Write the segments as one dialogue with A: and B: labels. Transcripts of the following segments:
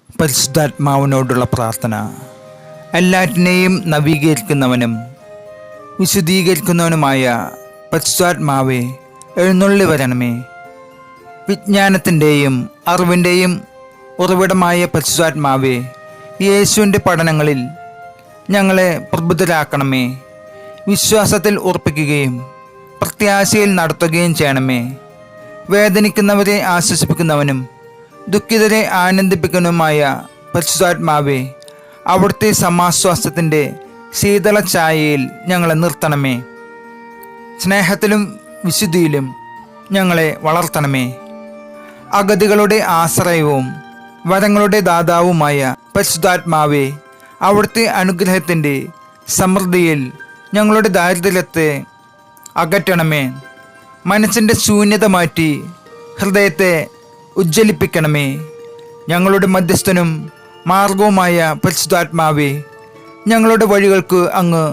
A: പരിശുദ്ധാത്മാവിനോടുള്ള പ്രാർത്ഥന. എല്ലാറ്റിനെയും നവീകരിക്കുന്നവനും വിശുദ്ധീകരിക്കുന്നവനുമായ പരിശുദ്ധാത്മാവേ, എഴുന്നള്ളി വരണമേ. വിജ്ഞാനത്തിൻ്റെയും അറിവിൻ്റെയും ഉറവിടമായ പരിശുദ്ധാത്മാവേ, യേശുവിൻ്റെ പഠനങ്ങളിൽ ഞങ്ങളെ പ്രബുദ്ധരാക്കണമേ. വിശ്വാസത്തിൽ ഉറപ്പിക്കുകയും പ്രത്യാശയിൽ നടത്തുകയും ചെയ്യണമേ. വേദനിക്കുന്നവരെ ആശ്വസിപ്പിക്കുന്നവനും ദുഃഖിതരെ ആനന്ദിപ്പിക്കുന്നതുമായ പരിശുദ്ധാത്മാവേ, അവിടുത്തെ സമാശ്വാസത്തിൻ്റെ ശീതള ഛായയിൽ ഞങ്ങളെ നിർത്തണമേ. സ്നേഹത്തിലും വിശുദ്ധിയിലും ഞങ്ങളെ വളർത്തണമേ. അഗതികളുടെ ആശ്രയവും വരങ്ങളുടെ ദാതാവുമായ പരിശുദ്ധാത്മാവേ, അവിടുത്തെ അനുഗ്രഹത്തിൻ്റെ സമൃദ്ധിയിൽ ഞങ്ങളുടെ ദാരിദ്ര്യത്തെ അകറ്റണമേ. മനസ്സിൻ്റെ ശൂന്യത മാറ്റി ഹൃദയത്തെ ഉജ്ജ്വലിപ്പിക്കണമേ. ഞങ്ങളുടെ മധ്യസ്ഥനും മാർഗവുമായ പരിശുദ്ധാത്മാവേ, ഞങ്ങളുടെ വഴികൾക്ക് അങ്ങ്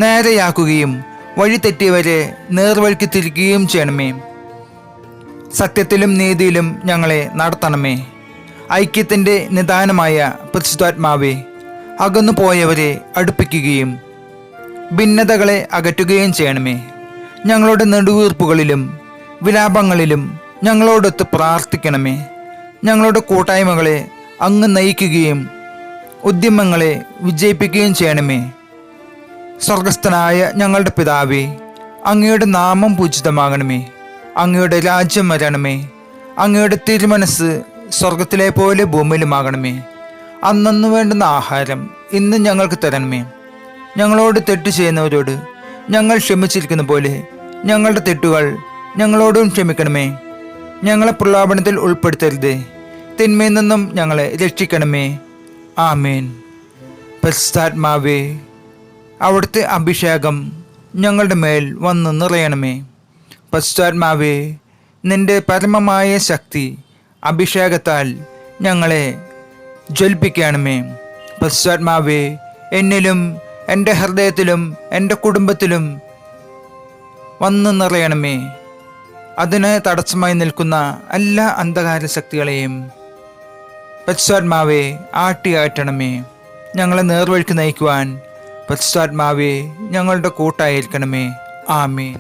A: നേരെയാക്കുകയും വഴി തെറ്റിയവരെ നേർവഴിക്ക് തിരിക്കുകയും ചെയ്യണമേ. സത്യത്തിലും നീതിയിലും ഞങ്ങളെ നടത്തണമേ. ഐക്യത്തിൻ്റെ നിദാനമായ പരിശുദ്ധാത്മാവേ, അകന്നു പോയവരെ അടുപ്പിക്കുകയും ഭിന്നതകളെ അകറ്റുകയും ചെയ്യണമേ. ഞങ്ങളുടെ നെടുവീർപ്പുകളിലും വിലാപങ്ങളിലും ഞങ്ങളോടൊത്ത് പ്രാർത്ഥിക്കണമേ. ഞങ്ങളുടെ കൂട്ടായ്മകളെ അങ്ങ് നയിക്കുകയും ഉദ്യമങ്ങളെ വിജയിപ്പിക്കുകയും ചെയ്യണമേ. സ്വർഗസ്ഥനായ ഞങ്ങളുടെ പിതാവേ, അങ്ങയുടെ നാമം പൂജിതമാകണമേ. അങ്ങയുടെ രാജ്യം വരണമേ. അങ്ങയുടെ തിരുമനസ് സ്വർഗത്തിലെ പോലെ ഭൂമിയിലുമാകണമേ. അന്നന്ന് വേണ്ടുന്ന ആഹാരം ഇന്ന് ഞങ്ങൾക്ക് തരണമേ. ഞങ്ങളോട് തെറ്റ് ചെയ്യുന്നവരോട് ഞങ്ങൾ ക്ഷമിച്ചിരിക്കുന്ന പോലെ ഞങ്ങളുടെ തെറ്റുകൾ ഞങ്ങളോടും ക്ഷമിക്കണമേ. ഞങ്ങളെ പ്രലോഭനത്തിൽ ഉൾപ്പെടുത്തരുതേ, തിന്മയിൽ നിന്നും ഞങ്ങളെ രക്ഷിക്കണമേ. ആമേൻ. പരിശുദ്ധാത്മാവേ, അവിടുത്തെ അഭിഷേകം ഞങ്ങളുടെ മേൽ വന്ന് നിറയണമേ. പരിശുദ്ധാത്മാവേ, നിന്റെ പരമമായ ശക്തി അഭിഷേകത്താൽ ഞങ്ങളെ ജ്വലിപ്പിക്കണമേ. പരിശുദ്ധാത്മാവേ, എന്നിലും എൻ്റെ ഹൃദയത്തിലും എൻ്റെ കുടുംബത്തിലും വന്ന് നിറയണമേ. അതിന് തടസ്സമായി നിൽക്കുന്ന എല്ലാ അന്ധകാര ശക്തികളെയും പരിശുദ്ധാത്മാവേ ആട്ടിയാട്ടണമേ. ഞങ്ങളെ നേർവഴിക്ക് നയിക്കുവാൻ പരിശുദ്ധാത്മാവേ ഞങ്ങളുടെ കൂട്ടായിരിക്കണമേ. ആമേൻ.